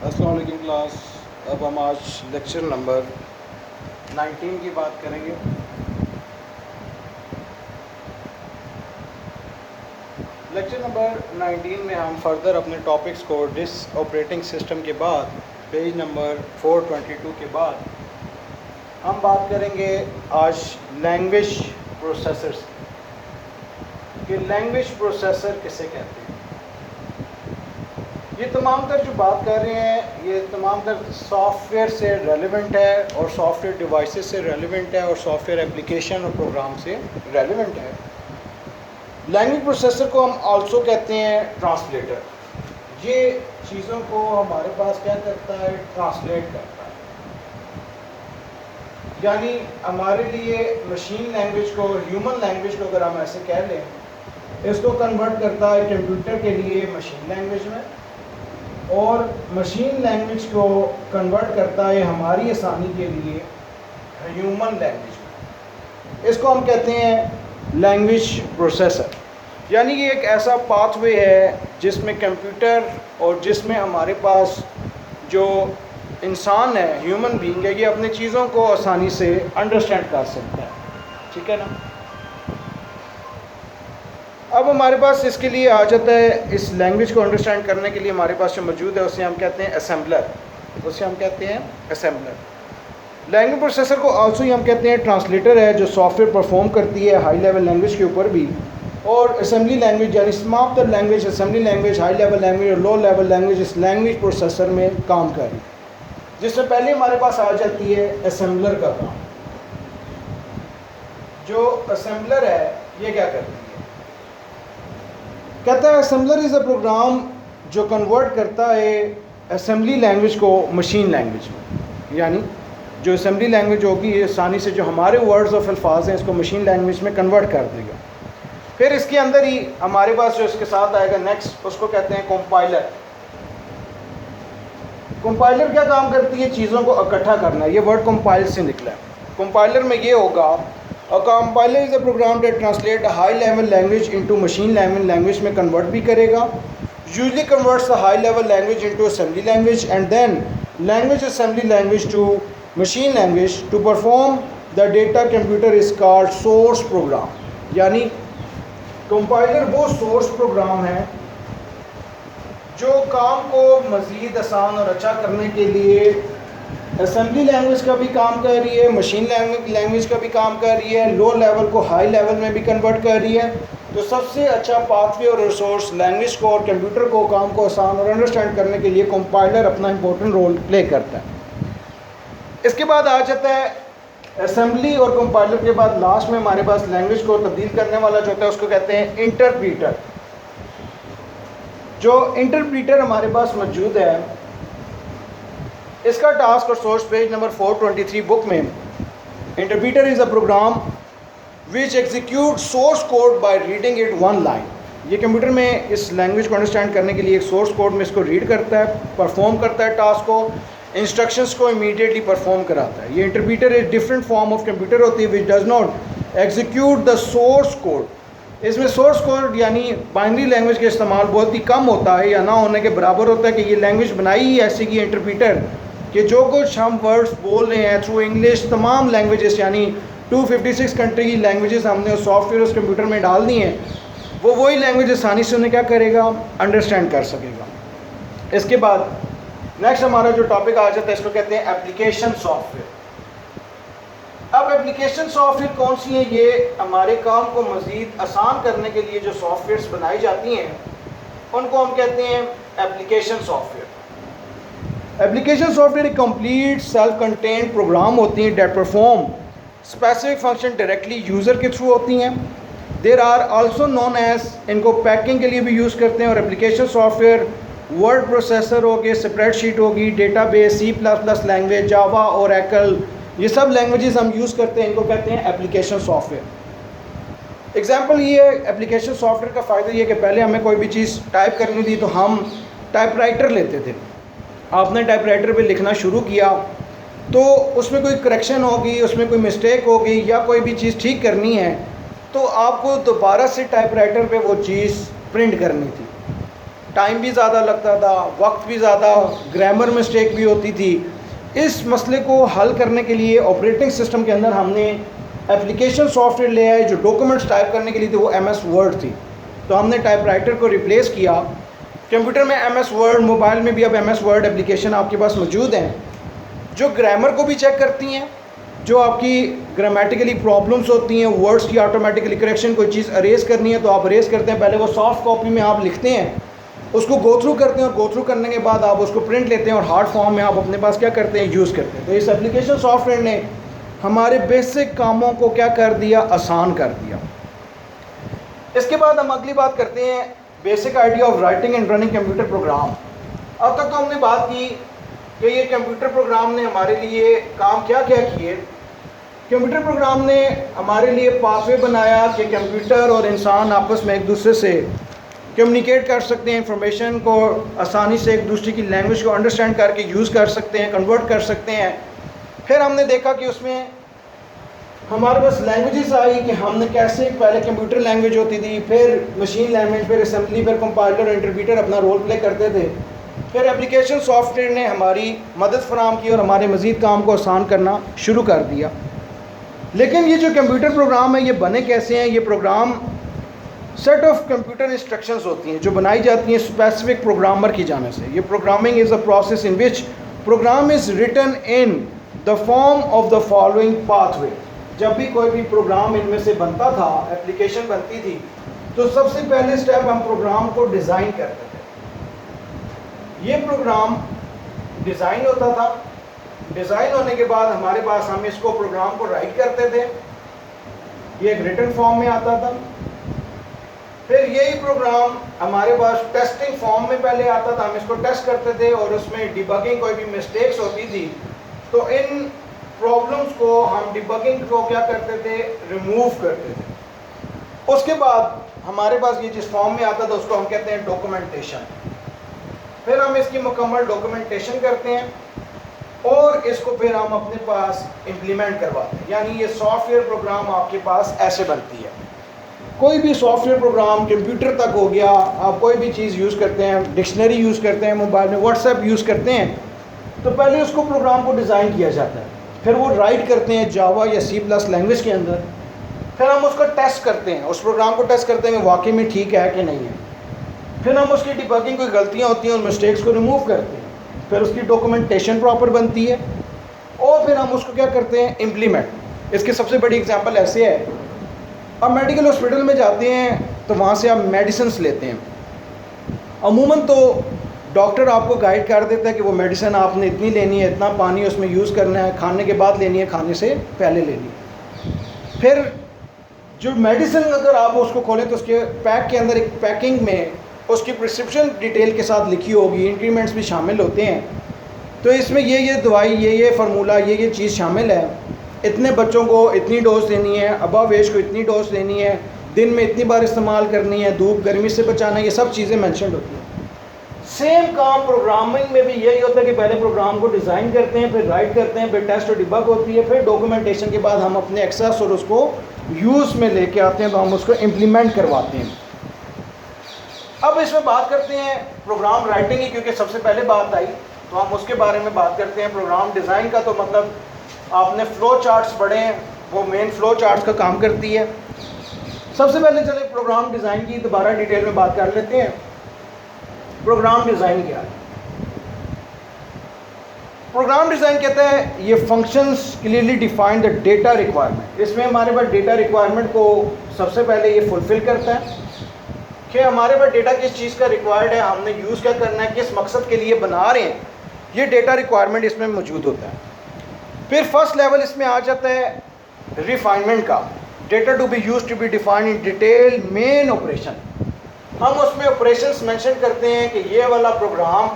अस्सलाम वालेकुम क्लास। अब हम आज लेक्चर नंबर 19 की बात करेंगे। लेक्चर नंबर 19 में हम फर्दर अपने टॉपिक्स को डिस्क ऑपरेटिंग सिस्टम के बाद पेज नंबर 422 के बाद हम बात करेंगे आज लैंग्वेज प्रोसेसर्स कि लैंग्वेज प्रोसेसर किसे कहते हैं। ये तमाम तर जो बात कर रहे हैं ये तमाम तर सॉफ्टवेयर से रेलेवेंट है और सॉफ्टवेयर डिवाइसेस से रेलेवेंट है और सॉफ्टवेयर एप्लीकेशन और प्रोग्राम से रेलेवेंट है। लैंग्वेज प्रोसेसर को हम आल्सो कहते हैं ट्रांसलेटर। ये चीज़ों को हमारे पास क्या करता है, ट्रांसलेट करता है। यानी हमारे लिए मशीन लैंग्वेज को, ह्यूमन लैंग्वेज को अगर हम ऐसे कह लें, इसको कन्वर्ट करता है कंप्यूटर के लिए मशीन लैंग्वेज में और मशीन लैंग्वेज को कन्वर्ट करता है हमारी आसानी के लिए ह्यूमन लैंग्वेज में। इसको हम कहते हैं लैंग्वेज प्रोसेसर। यानी ये एक ऐसा पाथवे है जिसमें कंप्यूटर और जिसमें हमारे पास जो इंसान है, ह्यूमन बीइंग है, ये अपनी चीज़ों को आसानी से अंडरस्टैंड कर सकता है। ठीक है ना। अब हमारे पास इसके लिए आ जाता है, इस लैंग्वेज को अंडरस्टैंड करने के लिए हमारे पास जो मौजूद है उसे हम कहते हैं असेंबलर। उसे हम कहते हैं असेंबलर। लैंग्वेज प्रोसेसर को आल्सो हम कहते हैं ट्रांसलेटर है, जो सॉफ्टवेयर परफॉर्म करती है हाई लेवल लैंग्वेज के ऊपर भी, और असेंबली लैंग्वेज यानी समाप्त language, assembly language, high level language और लो लेवल लैंग्वेज इस लैंग्वेज प्रोसेसर में काम कर रही है। जिससे पहले हमारे पास आ जाती है असेंबलर का काम। जो असेंबलर है ये क्या करती है, कहता है असेंबलर इज़ अ प्रोग्राम जो कन्वर्ट करता है असेंबली लैंग्वेज को मशीन लैंग्वेज में। यानी जो असेंबली लैंग्वेज होगी ये आसानी से जो हमारे वर्ड्स और अल्फाज हैं इसको मशीन लैंग्वेज में कन्वर्ट कर देगा। फिर इसके अंदर ही हमारे पास जो इसके साथ आएगा नेक्स्ट, उसको कहते हैं कंपाइलर। कंपाइलर क्या काम करती है, चीज़ों को इकट्ठा करना। ये वर्ड कंपाइल से निकला है। कंपाइलर में ये होगा, a compiler is a program that translate high level language into machine language में कन्वर्ट भी करेगा। Usually converts the high level language into assembly language and then language assembly language to machine language to perform the data computer is called source program. यानी compiler वो source program है जो काम को मज़ीद आसान और अच्छा करने के लिए असेंबली लैंग्वेज का भी काम कर रही है, मशीन लैंग्वेज का भी काम कर रही है, लो लेवल को हाई लेवल में भी कन्वर्ट कर रही है। तो सबसे अच्छा पाथवे और रिसोर्स लैंग्वेज को और कंप्यूटर को काम को आसान और अंडरस्टैंड करने के लिए कंपाइलर अपना इंपॉर्टेंट रोल प्ले करता है। इसके बाद आ जाता है असेंबली और कंपाइलर के बाद लास्ट में हमारे पास लैंग्वेज को तब्दील करने वाला जो होता है उसको कहते हैं इंटरप्रीटर। जो इंटरप्रीटर हमारे पास मौजूद है, इसका टास्क और सोर्स पेज नंबर 423 बुक में, interpreter is a program which execute source code by reading it one line. ये कंप्यूटर में इस लैंग्वेज को अंडरस्टैंड करने के लिए एक सोर्स कोड में इसको रीड करता है, परफॉर्म करता है टास्क को, इंस्ट्रक्शंस को इमीडिएटली परफॉर्म कराता है। ये इंटरप्रीटर एक डिफरेंट फॉर्म ऑफ कंप्यूटर होती है which does not execute the source code. इसमें सोर्स कोड यानी बाइनरी लैंग्वेज का इस्तेमाल बहुत ही कम होता है या ना होने के बराबर होता है कि ये लैंग्वेज बनाई ही ऐसी की इंटरप्रीटर कि जो कुछ हम वर्ड्स बोल रहे हैं थ्रू इंग्लिश, तमाम लैंग्वेजेस यानी 256 कंट्री की लैंग्वेजेस हमने सॉफ्टवेयर उस कंप्यूटर में डाल दी हैं, वो वही लैंग्वेज आसानी से उन्हें क्या करेगा, अंडरस्टैंड कर सकेगा। इसके बाद नेक्स्ट हमारा जो टॉपिक आ जाता है इसको कहते हैं एप्लीकेशन सॉफ्टवेयर। अब एप्लीकेशन सॉफ्टवेयर कौन सी है, ये हमारे काम को मज़ीद आसान करने के लिए जो सॉफ्टवेयर्स बनाई जाती हैं उनको हम कहते हैं एप्लीकेशन सॉफ्टवेयर। एप्लीकेशन सॉफ्टवेयर एक कंप्लीट सेल्फ कंटेन्ड प्रोग्राम होती हैं that perform specific function directly user के थ्रू होती हैं। There are also known as, इनको पैकिंग के लिए भी यूज़ करते हैं। और एप्लीकेशन सॉफ्टवेयर वर्ड प्रोसेसर हो गए, स्प्रेडशीट होगी, डेटाबेस, C++ लैंग्वेज, जावा और एकल, ये सब लैंग्वेजेस हम यूज़ करते हैं, इनको कहते हैं एप्लीकेशन सॉफ्टवेयर। एग्जाम्पल ये एप्लीकेशन सॉफ्टवेयर का फ़ायदा ये कि पहले हमें कोई भी चीज़ टाइप करनी थी तो हम टाइपराइटर लेते थे। आपने टाइपराइटर पे लिखना शुरू किया तो उसमें कोई करेक्शन होगी, उसमें कोई मिस्टेक होगी या कोई भी चीज़ ठीक करनी है तो आपको दोबारा से टाइपराइटर पे वो चीज़ प्रिंट करनी थी। टाइम भी ज़्यादा लगता था, वक्त भी ज़्यादा, ग्रामर मिस्टेक भी होती थी। इस मसले को हल करने के लिए ऑपरेटिंग सिस्टम के अंदर हमने एप्लीकेशन सॉफ्टवेयर ले आए जो डॉक्यूमेंट्स टाइप करने के लिए थे, वो MS वर्ड थी। तो हमने टाइपराइटर को रिप्लेस किया। कंप्यूटर में MS वर्ड, मोबाइल में भी अब MS वर्ड एप्लीकेशन आपके पास मौजूद हैं जो ग्रामर को भी चेक करती हैं, जो आपकी ग्रामेटिकली प्रॉब्लम्स होती हैं, वर्ड्स की ऑटोमेटिकली करेक्शन, कोई चीज़ अरेज करनी है तो आप अरेज करते हैं, पहले वो सॉफ्ट कॉपी में आप लिखते हैं, उसको गो थ्रू करते हैं और गो थ्रू करने के बाद आप उसको प्रिंट लेते हैं और हार्ड फॉर्म में आप अपने पास क्या करते हैं, यूज़ करते हैं। तो इस एप्लीकेशन सॉफ्टवेयर ने हमारे बेसिक कामों को क्या कर दिया, आसान कर दिया। इसके बाद हम अगली बात करते हैं basic idea of writing and running computer program. अब तक तो हमने बात की कि ये कंप्यूटर प्रोग्राम ने हमारे लिए काम क्या क्या किए। कंप्यूटर प्रोग्राम ने हमारे लिए पाथवे बनाया कि कंप्यूटर और इंसान आपस में एक दूसरे से कम्युनिकेट कर सकते हैं, इंफॉर्मेशन को आसानी से एक दूसरे की लैंग्वेज को अंडरस्टैंड करके यूज़ कर सकते हैं, कन्वर्ट कर सकते हैं। फिर हमने देखा कि उसमें हमारे पास लैंग्वेजेस आई कि हमने कैसे, पहले कंप्यूटर लैंग्वेज होती थी, फिर मशीन लैंग्वेज, फिर असेंबली, फिर कंपाइलर और इंटरप्रीटर अपना रोल प्ले करते थे। फिर एप्लीकेशन सॉफ्टवेयर ने हमारी मदद फराहम की और हमारे मज़ीद काम को आसान करना शुरू कर दिया। लेकिन ये जो कंप्यूटर प्रोग्राम है ये बने कैसे हैं? ये program set of computer instructions होती हैं जो बनाई जाती हैं स्पेसिफिक प्रोग्रामर की जाने से। ये programming is a process in which program is written in the form of the following pathway. जब भी कोई भी प्रोग्राम इनमें से बनता था, एप्लीकेशन बनती थी, तो सबसे पहले स्टेप हम प्रोग्राम को डिज़ाइन करते थे। ये प्रोग्राम डिज़ाइन होता था, डिज़ाइन होने के बाद हमारे पास, हम इसको प्रोग्राम को राइट करते थे, ये एक रिटन फॉर्म में आता था। फिर यही प्रोग्राम हमारे पास टेस्टिंग फॉर्म में पहले आता था, हम इसको टेस्ट करते थे और उसमें डिबगिंग, कोई भी मिस्टेक्स होती थी तो इन प्रॉब्लम्स को हम डिबगिंग को क्या करते थे, रिमूव करते थे। उसके बाद हमारे पास ये जिस फॉर्म में आता था उसको हम कहते हैं डॉक्यूमेंटेशन। फिर हम इसकी मुकम्मल डॉक्यूमेंटेशन करते हैं और इसको फिर हम अपने पास इम्प्लीमेंट करवाते हैं। यानी ये सॉफ्टवेयर प्रोग्राम आपके पास ऐसे बनती है। कोई भी सॉफ्टवेयर प्रोग्राम कंप्यूटर तक हो गया, आप कोई भी चीज़ यूज़ करते हैं, डिक्शनरी यूज़ करते हैं, मोबाइल में व्हाट्सएप यूज़ करते हैं, तो पहले उसको प्रोग्राम को डिज़ाइन किया जाता है, फिर वो राइट करते हैं जावा या C+ लैंग्वेज के अंदर। फिर हम उसको टेस्ट करते हैं, उस प्रोग्राम को टेस्ट करते हैं कि वाकई में ठीक है कि नहीं है। फिर हम उसकी डिबगिंग, कोई गलतियाँ होती हैं, उन मिस्टेक्स को रिमूव करते हैं। फिर उसकी डॉक्यूमेंटेशन प्रॉपर बनती है और फिर हम उसको क्या करते हैं, इम्प्लीमेंट। इसकी सबसे बड़ी एग्जांपल ऐसे है, अब मेडिकल हॉस्पिटल में जाते हैं तो वहाँ से आप मेडिसिन्स लेते हैं। अमूमन तो डॉक्टर आपको गाइड कर देता है कि वो मेडिसिन आपने इतनी लेनी है, इतना पानी उसमें यूज़ करना है, खाने के बाद लेनी है, खाने से पहले लेनी है। फिर जो मेडिसिन अगर आप उसको खोलें तो उसके पैक के अंदर, एक पैकिंग में उसकी प्रिस्क्रिप्शन डिटेल के साथ लिखी होगी, इंक्रीमेंट्स भी शामिल होते हैं। तो इसमें ये दवाई, ये फार्मूला, ये चीज़ शामिल है, इतने बच्चों को इतनी डोज देनी है, अबव एज को इतनी डोज देनी है, दिन में इतनी बार इस्तेमाल करनी है, धूप गर्मी से बचाना है, ये सब चीज़ें मेंशन होती हैं। सेम काम प्रोग्रामिंग में भी यही होता है कि पहले प्रोग्राम को डिज़ाइन करते हैं, फिर राइट करते हैं, फिर टेस्ट और डिबग होती है, फिर डॉक्यूमेंटेशन के बाद हम अपने एक्सेस और उसको यूज़ में लेके आते हैं, तो हम उसको इम्प्लीमेंट करवाते हैं। अब इसमें बात करते हैं प्रोग्राम राइटिंग की, क्योंकि सबसे पहले बात आई तो हम उसके बारे में बात करते हैं। प्रोग्राम डिज़ाइन का तो मतलब आपने फ़्लो चार्ट्स पढ़े हैं, वो मेन फ़्लो चार्ट्स का काम करती है। सबसे पहले चले प्रोग्राम डिज़ाइन की दोबारा डिटेल में बात कर लेते हैं। प्रोग्राम डिज़ाइन क्या है? प्रोग्राम डिज़ाइन कहता है ये functions clearly define the data requirement. इसमें हमारे पास डेटा रिक्वायरमेंट को सबसे पहले ये फुलफ़िल करता है कि हमारे पास डेटा किस चीज़ का रिक्वायर्ड है, हमने यूज़ क्या करना है, किस मकसद के लिए बना रहे हैं, ये डेटा रिक्वायरमेंट इसमें मौजूद होता है। फिर फर्स्ट लेवल इसमें आ जाता है रिफाइनमेंट का, data to be use to be defined in detail main operation. हम उसमें ऑपरेशंस मेंशन करते हैं कि ये वाला प्रोग्राम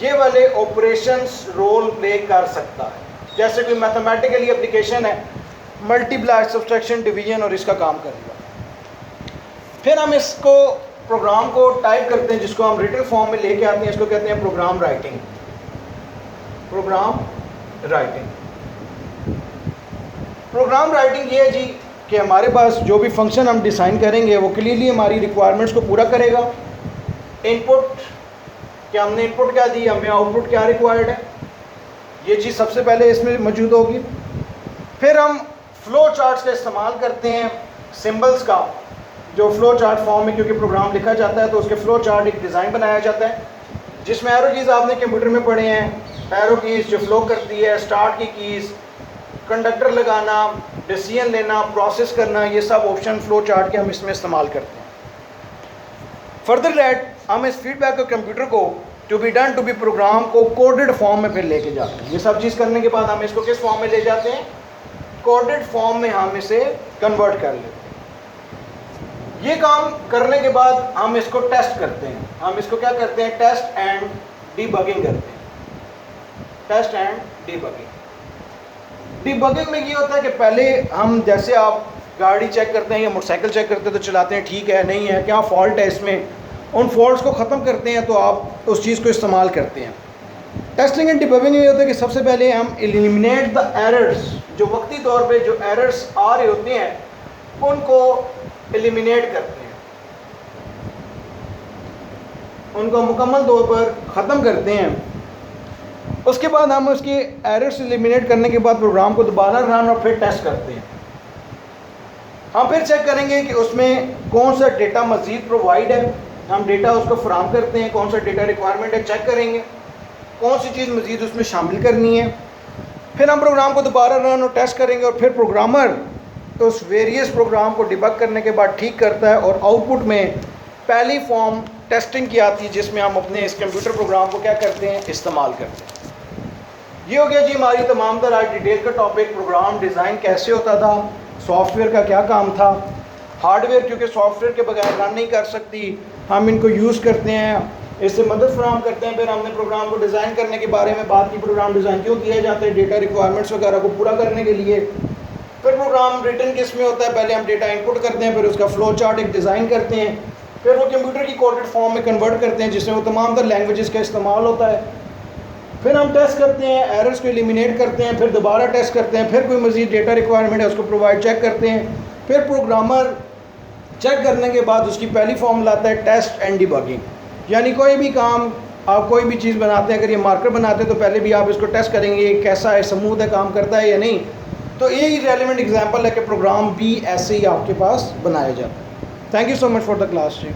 ये वाले ऑपरेशंस रोल प्ले कर सकता है। जैसे कोई मैथमेटिकली एप्लीकेशन है, मल्टीप्लाई, सब्सट्रैक्शन, डिवीजन, और इसका काम करेगा। फिर हम इसको प्रोग्राम को टाइप करते हैं, जिसको हम रिटन फॉर्म में लेके आते हैं, इसको कहते हैं प्रोग्राम राइटिंग। प्रोग्राम राइटिंग ये है जी कि हमारे पास जो भी फंक्शन हम डिज़ाइन करेंगे वो क्लियरली हमारी रिक्वायरमेंट्स को पूरा करेगा। इनपुट, कि हमने इनपुट क्या दी, हमें आउटपुट क्या रिक्वायर्ड है, ये चीज़ सबसे पहले इसमें मौजूद होगी। फिर हम फ्लो चार्ट्स का इस्तेमाल करते हैं, सिंबल्स का, जो फ्लो चार्ट फॉर्म में क्योंकि प्रोग्राम लिखा जाता है तो उसके फ्लो चार्ट एक डिज़ाइन बनाया जाता है जिसमें एरो कीज़ आपने कंप्यूटर में पढ़े हैं, एरो कीज़ जो फ्लो करती है, स्टार्ट की कीज़, कंडक्टर लगाना, डिसीजन लेना, प्रोसेस करना, ये सब ऑप्शन फ्लो चार्ट के हम इसमें इस्तेमाल करते हैं। फर्दर दैट हम इस फीडबैक को कंप्यूटर को to be done to be program को कोडेड फॉर्म में फिर लेके जाते हैं। ये सब चीज़ करने के बाद हम इसको किस फॉर्म में ले जाते हैं, कोडेड फॉर्म में हम इसे कन्वर्ट कर लेते हैं। ये काम करने के बाद हम इसको टेस्ट करते हैं। हम इसको क्या करते हैं, टेस्ट एंड डीबगिंग करते हैं। Test and debugging. डीबगिंग में ये होता है कि पहले हम, जैसे आप गाड़ी चेक करते हैं या मोटरसाइकिल चेक करते हैं तो चलाते हैं, ठीक है नहीं है, क्या फॉल्ट है इसमें, उन फॉल्ट्स को ख़त्म करते हैं तो आप उस चीज़ को इस्तेमाल करते हैं। टेस्टिंग एंड डिबगिंग में ये होता है कि सबसे पहले हम एलिमिनेट द एरर्स, जो वक्ती तौर पे जो एरर्स आ रहे होते हैं उनको एलिमिनेट करते हैं, उनको मुकम्मल तौर पर ख़त्म करते हैं। उसके बाद हम उसके एरर्स एलिमिनेट करने के बाद प्रोग्राम को दोबारा रन और फिर टेस्ट करते हैं। हम फिर चेक करेंगे कि उसमें कौन सा डेटा मज़ीद प्रोवाइड है, हम डेटा उसको फराहम करते हैं, कौन सा डेटा रिक्वायरमेंट है चेक करेंगे, कौन सी चीज़ मज़ीद उसमें शामिल करनी है। फिर हम प्रोग्राम को दोबारा रन और टेस्ट करेंगे और फिर प्रोग्रामर तो उस वेरियस प्रोग्राम को डिबग करने के बाद ठीक करता है और आउटपुट में पहली फॉर्म टेस्टिंग की आती है जिसमें हम अपने इस कंप्यूटर प्रोग्राम को क्या करते हैं, इस्तेमाल करते हैं। ये हो गया जी हमारी तमाम तरह आज डिटेल का टॉपिक, प्रोग्राम डिज़ाइन कैसे होता था, सॉफ्टवेयर का क्या काम था, हार्डवेयर क्योंकि सॉफ्टवेयर के बगैर रन नहीं कर सकती, हम इनको यूज़ करते हैं, इससे मदद फराहम करते हैं। फिर हमने प्रोग्राम को डिज़ाइन करने के बारे में बात की, प्रोग्राम डिज़ाइन क्यों किया जाता है, डेटा रिक्वायरमेंट्स वगैरह को पूरा करने के लिए। फिर प्रोग्राम रिटर्न किस में होता है, पहले हम डेटा इनपुट करते हैं, फिर उसका फ्लो चार्ट एक डिज़ाइन करते हैं, फिर वो कंप्यूटर की कोडेड फॉर्म में कन्वर्ट करते हैं जिसमें वो तमाम तरह लैंग्वेजेस का इस्तेमाल होता है। फिर हम टेस्ट करते हैं, एरर्स को एलिमिनेट करते हैं, फिर दोबारा टेस्ट करते हैं, फिर कोई मज़ीद डेटा रिक्वायरमेंट है उसको प्रोवाइड चेक करते हैं। फिर प्रोग्रामर चेक करने के बाद उसकी पहली फॉर्म लाता है टेस्ट एंड डिबगिंग, यानी कोई भी काम आप कोई भी चीज़ बनाते हैं, अगर ये मार्कर बनाते हैं तो पहले भी आप इसको टेस्ट करेंगे कैसा है, स्मूथ है, काम करता है या नहीं। तो यही रेलिवेंट एग्जांपल है कि प्रोग्राम भी ऐसे ही आपके पास बनाया जाता है। Thank you so much for the class ji.